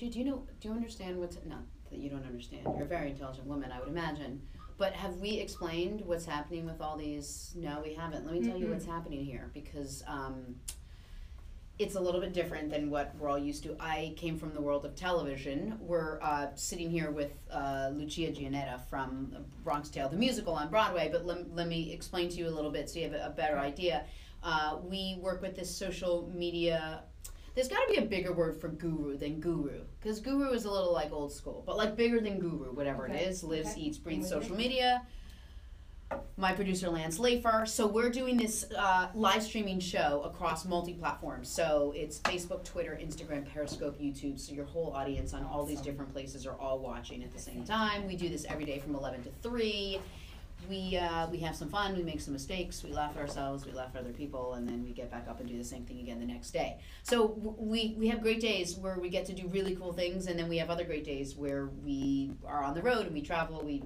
Lucia, do you understand what's, not that you don't understand, you're a very intelligent woman, I would imagine, but have we explained what's happening with all these? No, we haven't. Let me tell you what's happening here, because it's a little bit different than what we're all used to. I came from the world of television. We're sitting here with Lucia Giannetta from Bronx Tale, the musical on Broadway, but let me explain to you a little bit so you have a better idea. We work with this social media. There's got to be a bigger word for guru than guru, because guru is a little like old school, but like bigger than guru, whatever it is, lives, eats, breathes social media. My producer, Lance Lafer. So we're doing this live streaming show across multi-platforms. So it's Facebook, Twitter, Instagram, Periscope, YouTube. So your whole audience on all these different places are all watching at the same time. We do this every day from 11 to 3. We have some fun, we make some mistakes, we laugh at ourselves, we laugh at other people, and then we get back up and do the same thing again the next day. So we have great days where we get to do really cool things, and then we have other great days where we are on the road and we travel. We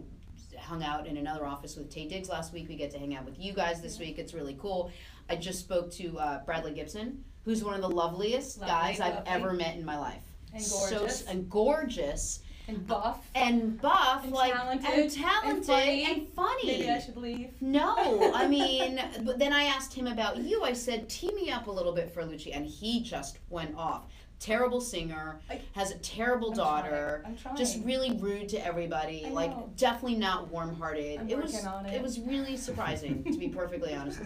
hung out in another office with Tay Diggs last week. We get to hang out with you guys this week. It's really cool. I just spoke to Bradley Gibson, who's one of the loveliest guys I've ever met in my life. And gorgeous. And gorgeous. And buff. And like, talented. And funny. Maybe I should leave. No, I mean, but then I asked him about you. I said, tee me up a little bit for Lucia, and he just went off. Terrible singer, has a terrible daughter, I'm trying. just really rude to everybody, like definitely not warm-hearted. I'm working on it. It was really surprising, to be perfectly honest.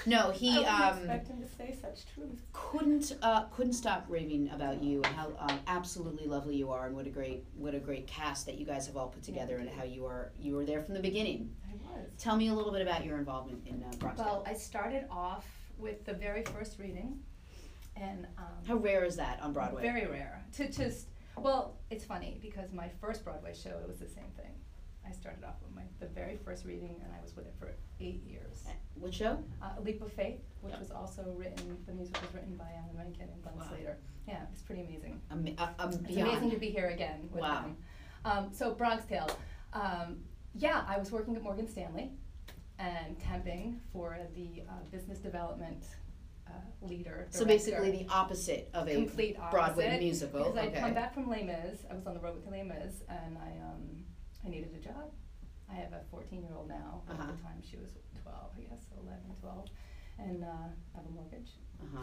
No, he I wouldn't expect him to say such truth. Couldn't stop raving about you and how absolutely lovely you are, and what a great cast that you guys have all put together, and how you were there from the beginning. I was. Tell me a little bit about your involvement in Bronx Tale. Well, I started off with the very first reading. And how rare is that on Broadway? Very rare. Well, it's funny because my first Broadway show, it was the same thing. I started off with the very first reading, and I was with it for 8 years. What show? A Leap of Faith, which was also written. The music was written by Alan Menken and Glenn Slater. Yeah, it's pretty amazing. It's amazing to be here again with them. So Bronx Tale. Yeah, I was working at Morgan Stanley and temping for the business development leader. So basically the opposite of a complete Broadway musical. Because I'd come back from Les Mis. I was on the road with Les Mis, and I needed a job. I have a 14-year-old now. At the time she was 12, I guess, 11, 12, and I have a mortgage.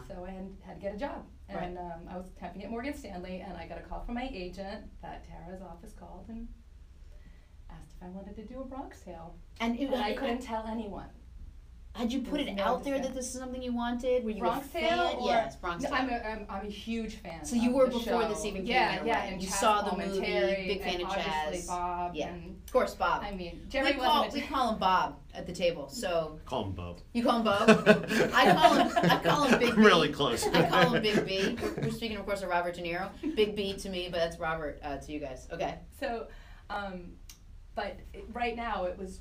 So I had to get a job. And I was temping at Morgan Stanley, and I got a call from my agent that Tara's office called and asked if I wanted to do a Bronx Tale. And I couldn't tell anyone. Had you put it out there that this is something you wanted? Were you Bronx a fan? Tale? Yes, Bronx Tale. I'm a huge fan. So you were before this even came out, yeah, right? and You Chaz saw the Palminteri, movie, big fan of obviously Chaz. Bob. Yeah, And of course, Bob. I mean, Jerry wasn't we call him Bob at the table. So call him Bob. You call him Bob? I call him Big B. Really close. I call him Big B. We're speaking, of course, of Robert De Niro. Big B to me, but that's Robert to you guys. Okay. So, but right now it was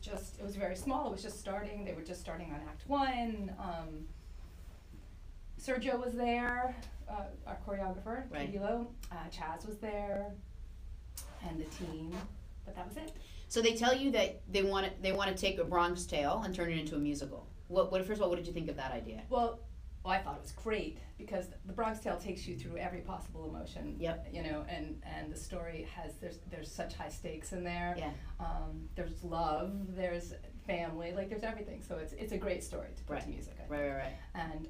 very small. It was just starting. They were just starting on Act 1. Sergio was there, our choreographer, Kilo. Chaz was there, and the team. But that was it. So they tell you that they want to take a Bronx Tale and turn it into a musical. First of all, what did you think of that idea? Well, I thought it was great because the Bronx Tale takes you through every possible emotion. Yep. You know, and the story has there's such high stakes in there. Yeah. There's love. There's family. Like there's everything. So it's a great story to put to music. I think. Right. And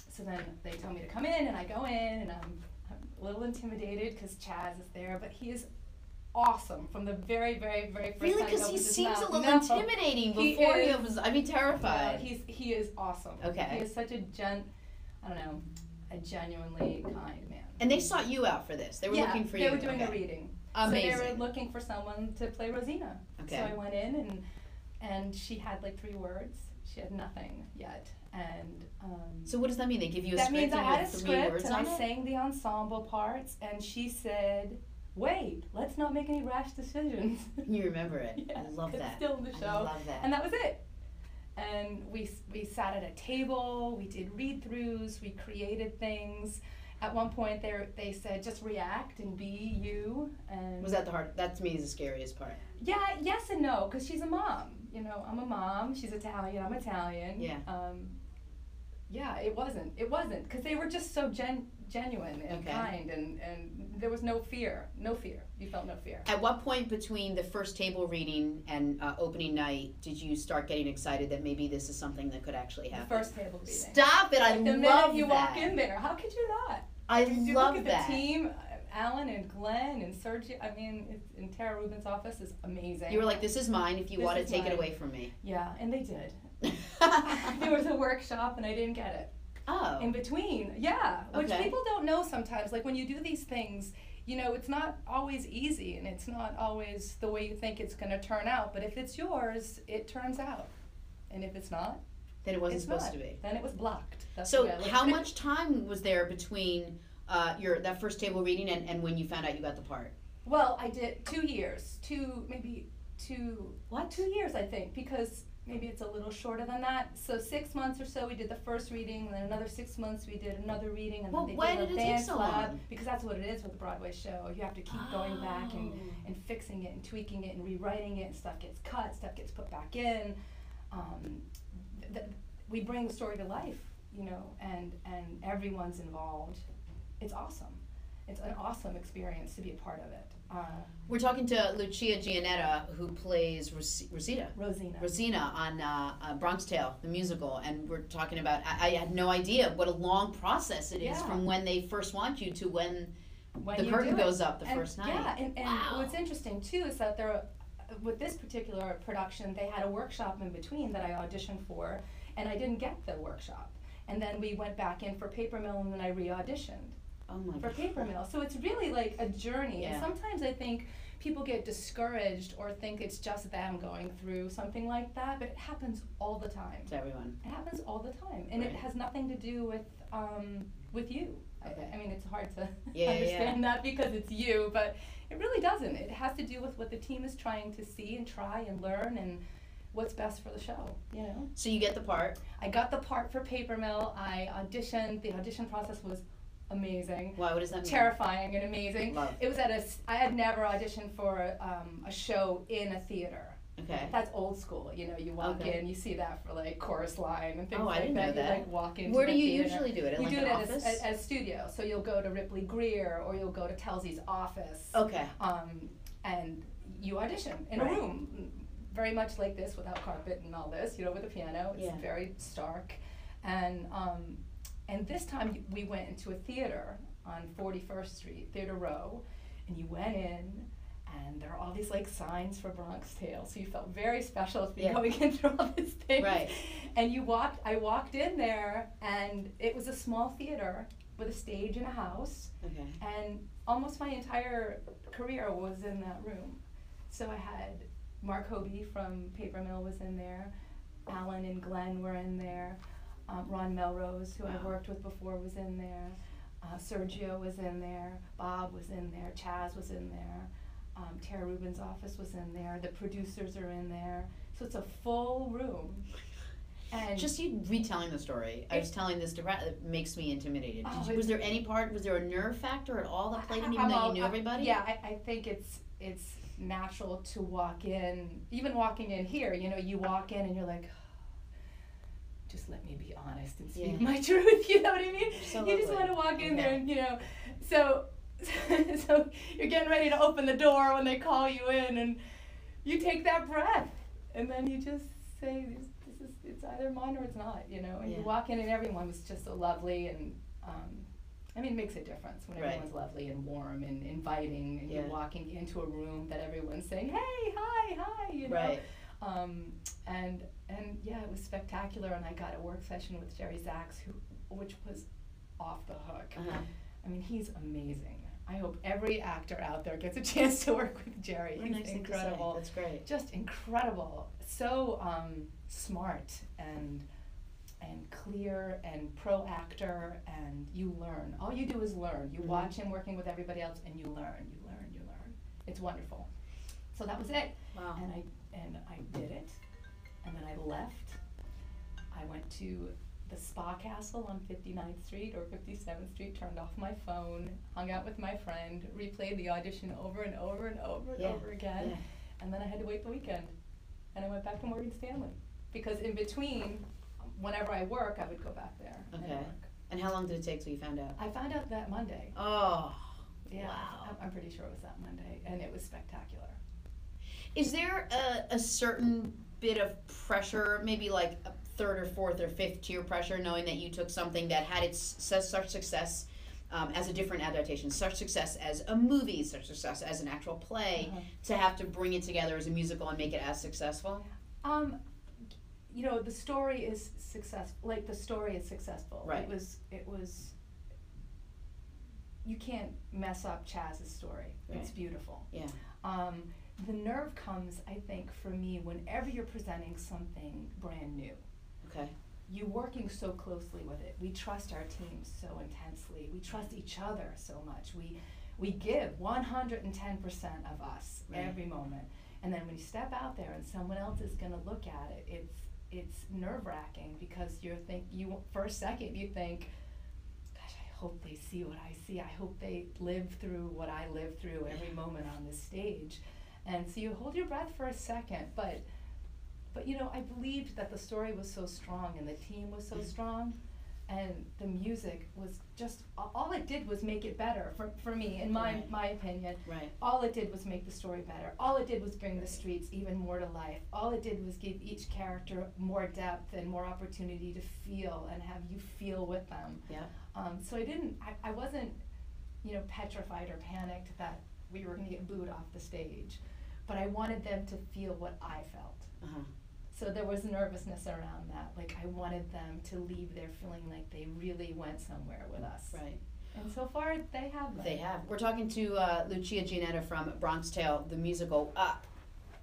so then they tell me to come in, and I go in, and I'm a little intimidated because Chaz is there, but he is awesome from the very, very, very first really, time. Because he seems a little intimidating before he was. I'd be terrified. No, he is awesome. Okay. He is such a a genuinely kind man. And they sought you out for this. They were looking for you. They were doing a reading. Amazing. So they were looking for someone to play Rosina. Okay. So I went in, and she had like 3 words. She had nothing yet. And so what does that mean? They give you a that script means and I you had a have 3 script words and on I it? sang the ensemble parts, and she said, "Wait, let's not make any rash decisions." You remember it. Yeah, I love that. It's still in the show. I love that. And that was it. And we sat at a table. We did read-throughs. We created things. At one point, they said, "Just react and be you." And was that the hard? That to me is the scariest part. Yeah, yes and no, because she's a mom. You know, I'm a mom. She's Italian. I'm Italian. Yeah. Yeah, it wasn't, because they were just so genuine and Okay. kind, and there was no fear. No fear. You felt no fear. At what point between the first table reading and opening night did you start getting excited that maybe this is something that could actually The happen? first table reading. Stop it! I Like the love minute you that. walk in there, how could you not? I You love look at that. the team, Alan and Glenn and Sergio. I mean, in Tara Rubin's office is amazing. You were like, "This is mine. If you This want to is take it mine. away from me." Yeah, and they did. There was a workshop and I didn't get it. Oh. In between, yeah, which Okay. people don't know sometimes. Like when you do these things, you know, it's not always easy and it's not always the way you think it's going to turn out. But if it's yours, it turns out. And if it's not, Then it wasn't it's supposed not. to be. Then it was blocked. That's So the way I look how at it. much time was there between that first table reading and when you found out you got the part? Well, I did 2 years, 2 years I think, because maybe it's a little shorter than that. So 6 months or so we did the first reading, and then another 6 months we did another reading, and Well, then why they did did a it take dance so lab, long? because that's what it is with a Broadway show. You have to keep going back and fixing it and tweaking it and rewriting it, and stuff gets cut, stuff gets put back in. We bring the story to life, you know, and everyone's involved. It's awesome. It's an awesome experience to be a part of it. We're talking to Lucia Giannetta, who plays Rosita. Rosina. On Bronx Tale, the musical, and we're talking about. I had no idea what a long process it is Yeah. from when they first want you to when the you curtain do it. goes up the And- first night. Yeah, and Wow. what's interesting too is that with this particular production, they had a workshop in between that I auditioned for, and I didn't get the workshop. And then we went back in for Paper Mill, and then I re-auditioned Oh my for God. Paper Mill. So it's really like a journey. Yeah. And sometimes I think people get discouraged or think it's just them going through something like that, but it happens all the time. To everyone. It happens all the time, and Right. it has nothing to do with you. Okay. I mean, it's hard to Yeah, understand that because it's you, but it really doesn't. It has to do with what the team is trying to see and try and learn and what's best for the show, you know? So you get the part. I got the part for Paper Mill. I auditioned. The audition process was amazing. Why? What does that mean? Terrifying and amazing. Love. It was I had never auditioned for a show in a theater. Okay. That's old school, you know, you walk Okay. in, you see that for like Chorus Line and things Oh, I like didn't that. know You that. like walk into Where the do you theater. usually do it? In We like do an it office? at a studio. So you'll go to Ripley Greer or you'll go to Telsey's office. Okay. And you audition in a Right. room, very much like this without carpet and all this, you know, with a piano. It's Yeah. very stark. And this time we went into a theater on 41st Street, Theater Row, and you went in, and there are all these like signs for Bronx Tale, so you felt very special to be Yeah. going in through all these things. Right. And I walked in there, and it was a small theater with a stage and a house, Okay. and almost my entire career was in that room. So I had Mark Hobie from Paper Mill was in there, Alan and Glenn were in there, Ron Melrose, who I've Wow. worked with before, was in there, Sergio was in there, Bob was in there, Chaz was in there, Tara Rubin's office was in there, the producers are in there, so it's a full room. And Just you retelling the story. I was telling this to Brad. It makes me intimidated. Oh, Was there any part? Was there a nerve factor at all that played in, even I'm though all- you knew everybody? Yeah, I think it's natural to walk in. Even walking in here, you know, you walk in and you're like, just let me be honest and speak Yeah. my truth. You know what I mean? So You just lovely. want to walk in Okay. there and, you know, so you're getting ready to open the door when they call you in, and you take that breath, and then you just say, it's either mine or it's not, you know. And Yeah. you walk in, and everyone was just so lovely, and I mean, it makes a difference when Right. everyone's lovely and warm and inviting, and Yeah. you're walking into a room that everyone's saying, "Hey, hi," you know. Right. And yeah, it was spectacular, and I got a work session with Jerry Zaks, which was off the hook. Uh-huh. I mean, he's amazing. I hope every actor out there gets a chance to work with Jerry. What a He's nice thing to say. incredible. That's great. Just incredible. So smart and clear and pro actor, and you learn. All you do is learn. You Mhm. watch him working with everybody else, and you learn. It's wonderful. So that was it. Wow. And I did it, and then I left. I went to the Spa Castle on 59th Street or 57th Street, turned off my phone, hung out with my friend, replayed the audition over and over and over and Yeah. over again, Yeah. and then I had to wait the weekend. And I went back to Morgan Stanley, because in between, whenever I work, I would go back there and Okay. work. And how long did it take till you found out? I found out that Monday. Oh, yeah. wow. I'm pretty sure it was that Monday, and it was spectacular. Is there a certain bit of pressure, maybe like a third or fourth or fifth tier pressure, knowing that you took something that had such success as a different adaptation, such success as a movie, such success as an actual play, to have to bring it together as a musical and make it as successful? You know, the story is successful. Like, the story is successful. Right. It was. You can't mess up Chaz's story. Right. It's beautiful. Yeah. The nerve comes, I think, for me, whenever you're presenting something brand new. Okay. You working so closely with it. We trust our teams so intensely. We trust each other so much. We give 110% of us every moment. And then when you step out there and someone else is going to look at it, it's nerve-wracking, because for a second you think, gosh, I hope they see what I see. I hope they live through what I live through every moment on this stage. And so you hold your breath for a second, but you know, I believed that the story was so strong and the team was so strong, and the music was just, all it did was make it better for me, in my opinion. Right. All it did was make the story better. All it did was bring the streets even more to life. All it did was give each character more depth and more opportunity to feel and have you feel with them. Yeah. So I wasn't, you know, petrified or panicked that we were going to get booed off the stage, but I wanted them to feel what I felt. Uh-huh. So there was nervousness around that. Like, I wanted them to leave there feeling like they really went somewhere with us. Right. And so far, they have. They have. We're talking to Lucia Gianetta from Bronx Tale, the musical.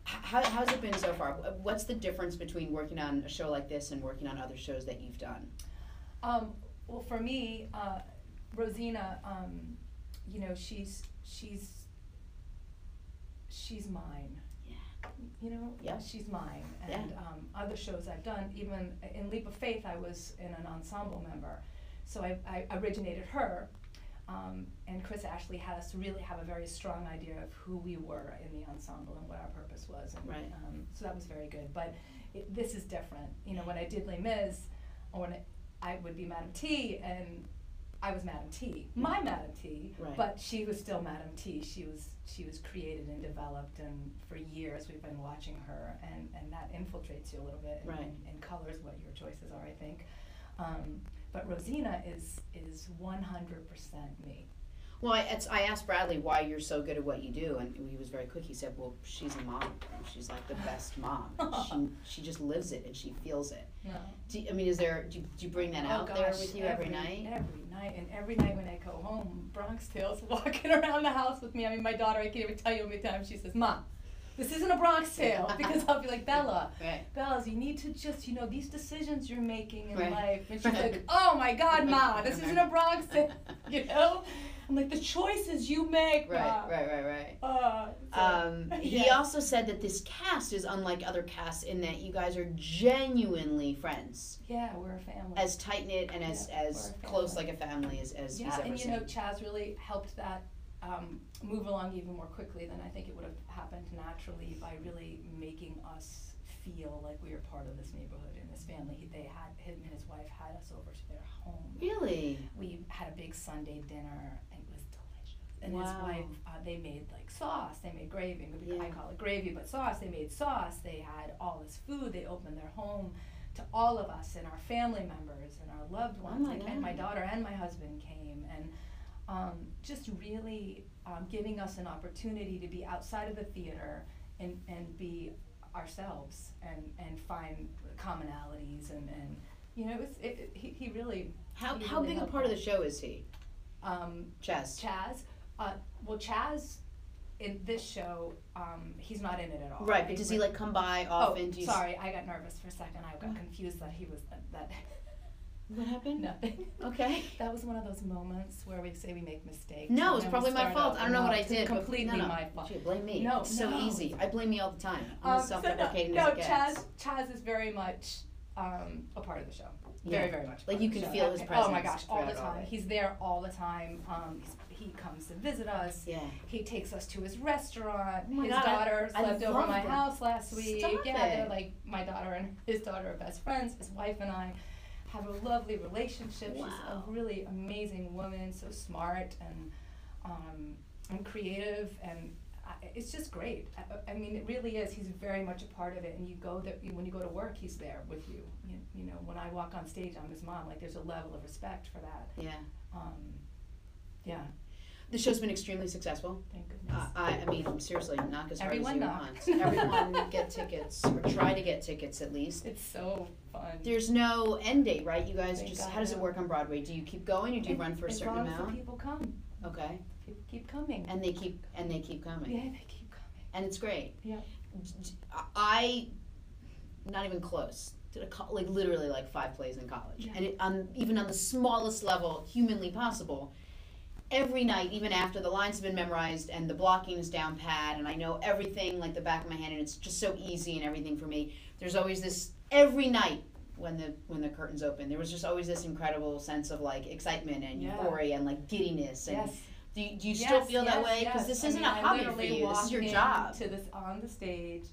How's it been so far? What's the difference between working on a show like this and working on other shows that you've done? Well, for me, Rosina, you know, she's mine. You know, yeah. She's mine. And other shows I've done, even in Leap of Faith, I was an ensemble member. So I originated her, and Chris Ashley had us really have a very strong idea of who we were in the ensemble and what our purpose was. And, so that was very good. But this is different. You know, when I did Les Mis, or when I would be Madame T, and I was Madame T, my Madame T, but she was still Madame T. She was created and developed, and for years we've been watching her, and that infiltrates you a little bit and colors what your choices are, I think. But Rosina is 100% me. Well, I asked Bradley why you're so good at what you do, and he was very quick. He said, well, she's a mom. She's like the best mom. She just lives it, and she feels it. No. Do you bring that out there with you every night? Every night, and every night when I go home, Bronx Tale's walking around the house with me. I mean, my daughter, I can't even tell you how many times she says, Mom, this isn't a Bronx Tale, because I'll be like, Bella, Bellas, you need to just, you know, these decisions you're making in life. And she's like, oh my God, Ma, this isn't a Bronx Tale, you know? I'm like, the choices you make, Ma. Right. He Yes. also said that this cast is unlike other casts in that you guys are genuinely friends. Yeah, we're a family. As tight-knit and as close like a family as he's ever and you seen. know, Chaz really helped that move along even more quickly than I think it would have happened naturally, by really making us feel like we were part of this neighborhood and this family. Him and his wife had us over to their home. Really? We had a big Sunday dinner, and it was delicious. And his wife, they made like sauce, they made gravy, I call it gravy, but sauce, they made sauce, they had all this food, they opened their home to all of us and our family members and our loved ones, and my daughter and my husband came, and just really giving us an opportunity to be outside of the theater and be ourselves and find commonalities, and you know, he really. How big a part of the show is he? Chaz. Well, Chaz, in this show, he's not in it at all. Right, but does he like come by often? Sorry, I got nervous for a second. I got confused that he was that. What happened? Nothing. Okay. That was one of those moments where we say we make mistakes. No, it's probably my fault. I don't know what I did. Completely my fault. Gee, blame me. No, it's so easy. I blame me all the time. I'm as self-deprecating as it gets. Chaz is very much a part of the show. Very, very much. Like you can feel his presence. Oh my gosh, all the time. He's there all the time. He comes to visit us. Yeah. He takes us to his restaurant. Oh my his God, daughter I slept over love my them. house last week. Stop Yeah, it. they're like, my daughter and his daughter are best friends. His wife and I have a lovely relationship. Wow. She's a really amazing woman, so smart and creative, and it's just great. I mean, it really is. He's very much a part of it, and when you go to work, he's there with you. You know, when I walk on stage, I'm his mom. Like, there's a level of respect for that. Yeah. Yeah. The show's been extremely successful. Thank goodness. I mean, seriously, knock as hard Everyone as you knock. want. Everyone get tickets, or try to get tickets at least. It's so fun. There's no end date, right? You guys Thank just, God, how does it no. work on Broadway? Do you keep going, or do you run for a certain As long as amount? the people come. Okay. People keep coming. And they keep coming. Yeah, they keep coming. And it's great. Yeah. I, not even close, did like literally like 5 plays in college. Yeah. And even on the smallest level humanly possible, every night, even after the lines have been memorized and the blocking is down pat and I know everything like the back of my hand and it's just so easy and everything for me, there's always this, every night when the curtains open, there was just always this incredible sense of like excitement and euphoria and like giddiness. And Yes. do you still feel that way? Because this isn't a hobby for you. This is your job. To this on the stage.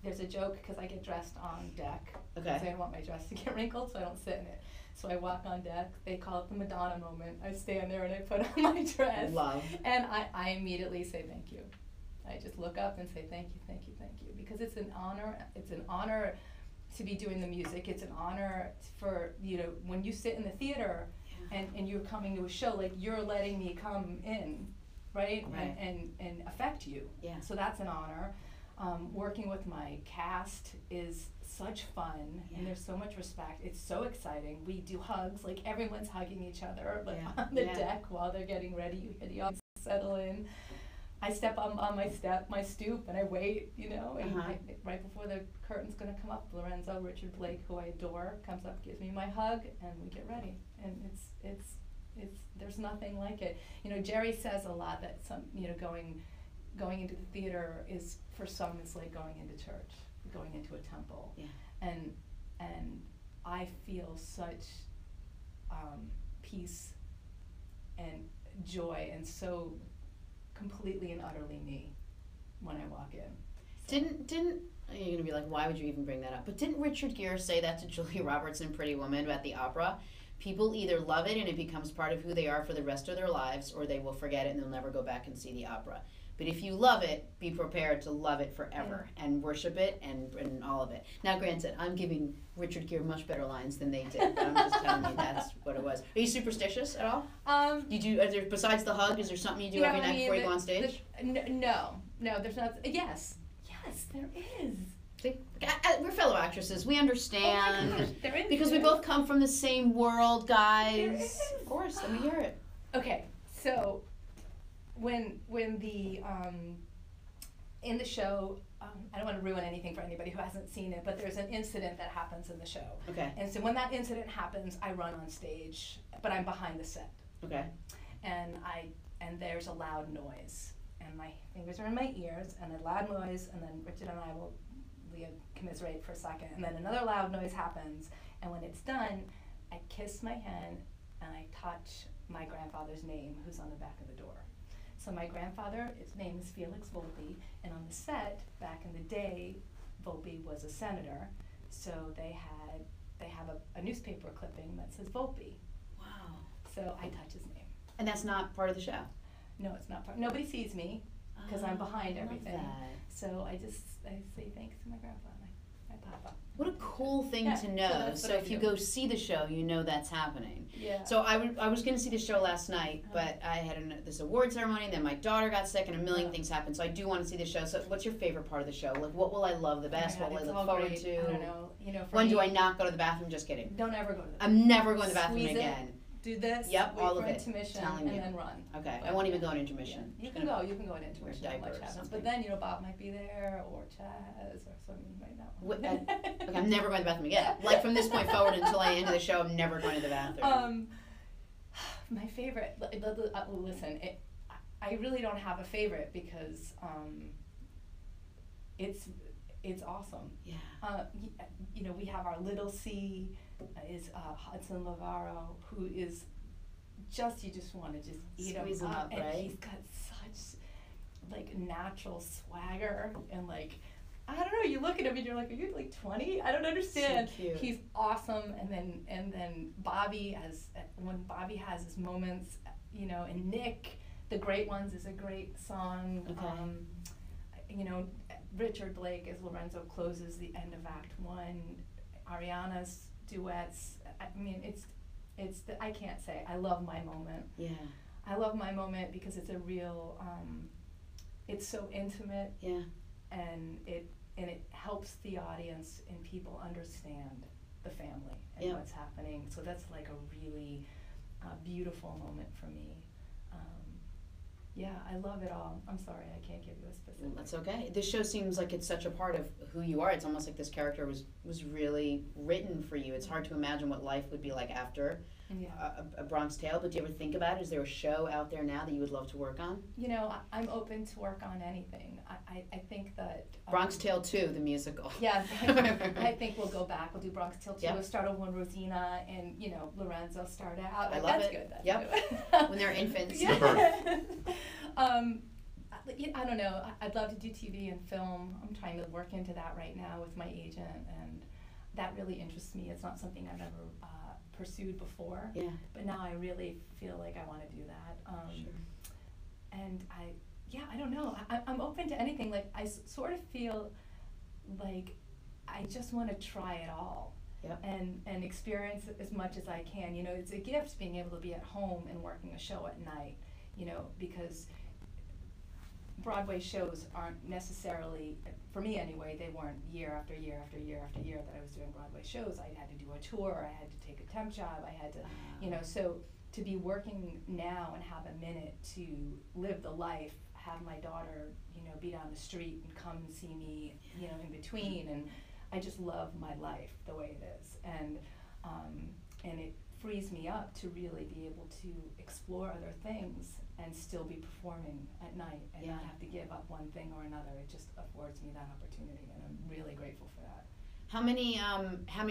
There's a joke because I get dressed on deck. Okay. Because I don't want my dress to get wrinkled, so I don't sit in it. So I walk on deck. They call it the Madonna moment. I stand there and I put on my dress. Love. And I immediately say thank you. I just look up and say thank you, thank you, thank you. Because it's an honor. It's an honor to be doing the music. It's an honor for, you know, when you sit in the theater and you're coming to a show, like you're letting me come in, right? And affect you. Yeah. So that's an honor. Working with my cast is such fun, and there's so much respect. It's so exciting. We do hugs, like everyone's hugging each other, like on the deck while they're getting ready. You hear the audience settle in. I step on my stoop, and I wait, you know, and right before the curtain's gonna come up, Lorenzo Richard Blake, who I adore, comes up, gives me my hug, and we get ready. And it's there's nothing like it. You know, Jerry says a lot that some, you know, going into the theater is, for some, it's like going into church, going into a temple. Yeah. And I feel such peace and joy and so completely and utterly me when I walk in. So. Didn't you're gonna be like, why would you even bring that up? But didn't Richard Gere say that to Julia Roberts in Pretty Woman about the opera? People either love it and it becomes part of who they are for the rest of their lives, or they will forget it and they'll never go back and see the opera. But if you love it, be prepared to love it forever and worship it and all of it. Now, granted, I'm giving Richard Gere much better lines than they did. But I'm just telling you that's what it was. Are you superstitious at all? Besides the hug, is there something you do every night before you go on stage? No, there's not. Yes, there is. See, we're fellow actresses. We understand. Oh my gosh, there is. Because we both come from the same world, guys. There is. Of course, let me hear it. Okay, so when the in the show, I don't want to ruin anything for anybody who hasn't seen it, but there's an incident that happens in the show. Okay. And so when that incident happens, I run on stage, but I'm behind the set. Okay. And there's a loud noise, and my fingers are in my ears, and a loud noise, and then Richard and I will commiserate for a second, and then another loud noise happens, and when it's done, I kiss my hand and I touch my grandfather's name, who's on the back of the door. So my grandfather, his name is Felix Volpe, and on the set, back in the day, Volpe was a senator, so they have a newspaper clipping that says Volpe. Wow. So I touch his name. And that's not part of the show? No, it's not part. Nobody sees me, because I'm behind everything. Love that. So I say thanks to my grandpa, my papa. What a cool thing to know. So if you go see the show, you know that's happening. Yeah. So I was going to see the show last night, but I had this award ceremony, and then my daughter got sick, and a million things happened. So I do want to see the show. So what's your favorite part of the show? Like, what will I love the best? Oh my God, what will I look forward to? I don't know. You know, when do I not go to the bathroom? Just kidding. Don't ever go to the bathroom. I'm never going to the bathroom Squeeze again. Do this. Yep, wait all for of it. Intermission, Telling and you. then run. Okay, I won't even go in intermission. Yeah. You can go in intermission. Not much happens. Something. But then, you know, Bob might be there, or Chaz, or someone might not. Okay, I'm never going to the bathroom again. Like, from this point forward until I end the show, I'm never going to the bathroom. My favorite, listen, I really don't have a favorite because it's awesome. Yeah. You know, we have our little C, is Hudson Lavaro, who is you just want to just eat Squeeze him him up, up, and right? he's got such like natural swagger, and like I don't know, you look at him and you're like, are you like 20? I don't understand. So cute. He's awesome. And then Bobby, when Bobby has his moments, you know, and Nick, The Great Ones is a great song. Okay. You know, Richard Blake as Lorenzo closes the end of Act 1. Ariana's duets. I mean, I can't say. I love my moment. Yeah. I love my moment because it's a real, it's so intimate. Yeah. And it helps the audience and people understand the family and what's happening. So that's like a really beautiful moment for me. Yeah, I love it all. I'm sorry, I can't give you a specific. That's okay. This show seems like it's such a part of who you are. It's almost like this character was really written for you. It's hard to imagine what life would be like after a Bronx Tale, but do you ever think about it? Is there a show out there now that you would love to work on? You know, I'm open to work on anything. I think that... Bronx Tale 2, the musical. Yeah, I think we'll go back. We'll do Bronx Tale 2. We'll start over when Rosina and, you know, Lorenzo start out. I love that's it. Good. That's yep. good. When they're infants. I don't know. I'd love to do TV and film. I'm trying to work into that right now with my agent, and that really interests me. It's not something I've ever pursued before, but now I really feel like I want to do that. Sure. And I don't know. I'm open to anything. Like, I sort of feel like I just want to try it all. Yep. And experience as much as I can. You know, it's a gift being able to be at home and working a show at night, you know, because Broadway shows aren't necessarily, for me anyway, they weren't year after year after year after year that I was doing Broadway shows. I had to do a tour, I had to take a temp job, I had to, you know, so to be working now and have a minute to live the life, have my daughter, you know, be down the street and come and see me, you know, in between, and I just love my life the way it is, and it frees me up to really be able to explore other things and still be performing at night and not have to give up one thing or another. It just affords me that opportunity, and I'm really grateful for that. How many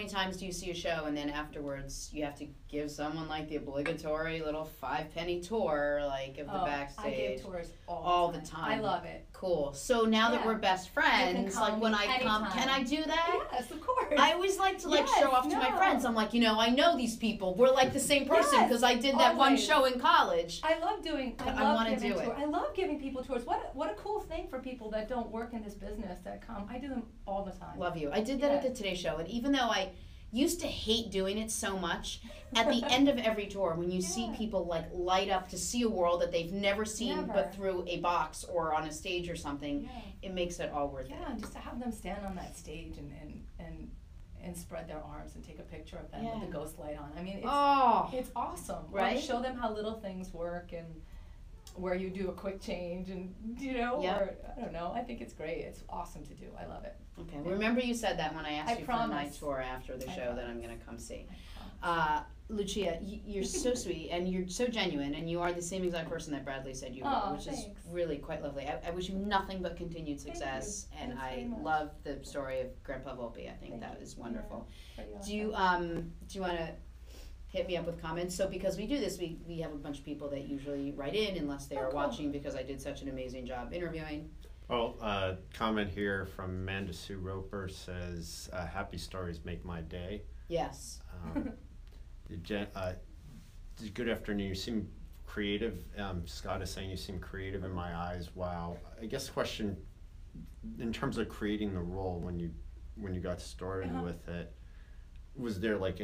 times do you see a show and then afterwards you have to give someone like the obligatory little 5-penny tour, like of the backstage? I give tours all the time. I love it. Cool. So now that we're best friends, like when I come, can I do that? Yes, of course. I always like to show off to my friends. I'm like, you know, I know these people. We're like the same person because I did that one show in college. I love doing. I want to do it. I love giving people tours. What a cool thing for people that don't work in this business that come. I do them all the time. Love you. I did that at the Today Show, and even though I used to hate doing it so much, at the end of every tour, when you see people like light up to see a world that they've never seen but through a box or on a stage or something, it makes it all worth it. Yeah, and just to have them stand on that stage and spread their arms and take a picture of them with the ghost light on. I mean, it's awesome. Right? Or show them how little things work and where you do a quick change and, you know, or, I don't know. I think it's great. It's awesome to do. I love it. Okay. Well, remember you said that when I asked you for my tour after the show that I'm going to come see. Lucia, you're so sweet and you're so genuine, and you are the same exact person that Bradley said you were, which is really quite lovely. I wish you nothing but continued success, and I love the story of Grandpa Volpe. I think that is wonderful. Do you want to hit me up with comments? So because we do this, we have a bunch of people that usually write in unless they are watching, because I did such an amazing job interviewing. Well, comment here from Amanda Sue Roper says, happy stories make my day. Yes. Good afternoon. You seem creative. Scott is saying you seem creative in my eyes. Wow. I guess the question, in terms of creating the role, when you got started with it, was there like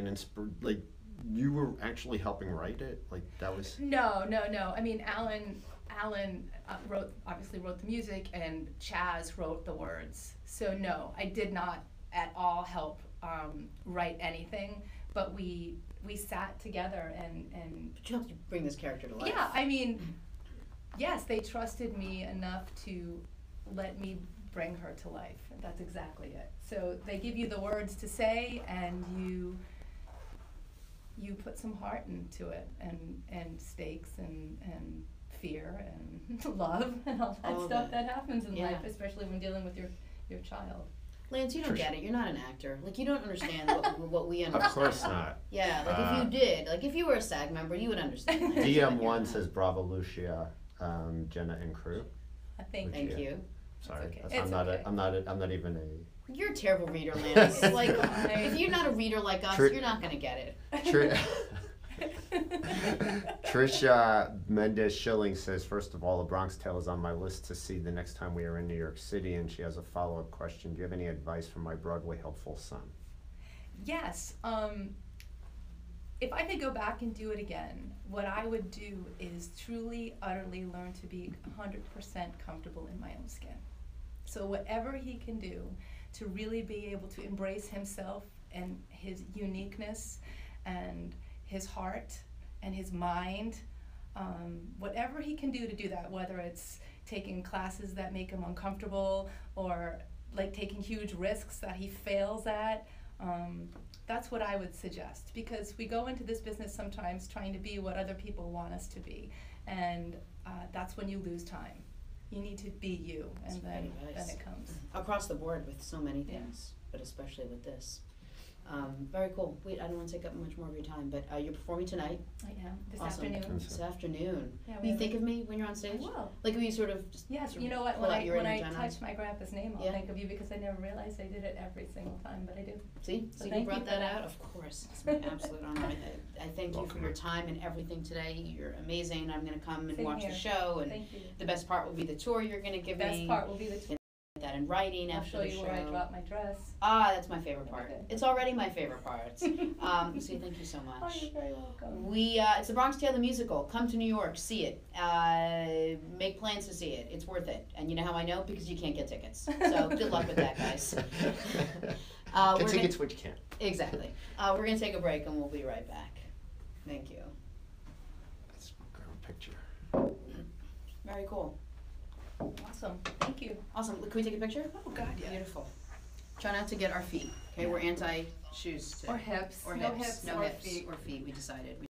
like you were actually helping write it? Like that was? No. I mean, Alan obviously wrote the music, and Chaz wrote the words. So no, I did not at all help write anything. But we sat together and But you helped bring this character to life. Yeah, I mean, yes, they trusted me enough to let me bring her to life. That's exactly it. So they give you the words to say, and you put some heart into it, and stakes and fear and love and all that stuff that happens in life, especially when dealing with your child. Lance, you don't get it. You're not an actor. Like, you don't understand what we understand. Of course not. Yeah, like if you did, like if you were a SAG member, you would understand. DM1 says, bravo, Lucia, Jenna, and crew. Thank you. Sorry, okay. That's- It's okay. I'm not even a. You're a terrible reader, Lance. Like, Fine. if you're not a reader like us, Tri- you're not gonna get it. Trisha Mendez Schilling says, first of all, A Bronx Tale is on my list to see the next time we are in New York City, and she has a follow-up question. Do you have any advice for my Broadway hopeful son? Yes. If I could go back and do it again, what I would do is truly, utterly learn to be 100% comfortable in my own skin. So whatever he can do to really be able to embrace himself and his uniqueness and his heart and his mind, whatever he can do to do that, whether it's taking classes that make him uncomfortable or like taking huge risks that he fails at, that's what I would suggest, because we go into this business sometimes trying to be what other people want us to be, and that's when you lose time. You need to be you, and then it comes. Across the board with so many Yeah. things, but especially with this. Very cool. Wait, I don't want to take up much more of your time, but you're performing tonight. I am this Awesome. afternoon. This afternoon. Yeah, Will you think of me when you're on stage? I will. Like, will you sort of just Yes, sort you of know what? pull out your When inner I Jenna? touch my grandpa's name, I'll Yeah. think of you, because I never realized I did it every single time, but I do. See, So you thank you brought for that that. out. Of course, it's my absolute honor. I thank you for your time and everything today. You're amazing. I'm going to come and Same watch here. the show, and Thank you. the best part will be the tour you're going to give Best me. part will be the That in writing I'll after show the you show. where I drop my dress. Ah, that's my favorite Okay, part. good. It's already my favorite part. So thank you so Oh, much. you're very welcome. It's the Bronx Tale the musical. Come to New York, see it. Make plans to see it. It's worth it. And you know how I know? Because you can't get tickets. So good luck with that, guys. Get tickets when you can. Exactly. We're gonna take a break and we'll be right back. Thank you. Let's grab a picture. Very cool. Awesome. Thank you. Awesome. Can we take a picture? Oh, God, yeah. Beautiful. Try not to get our feet. Okay, we're anti shoes today. Or hips. Or No hips. hips No or hips. feet. Or feet. We decided.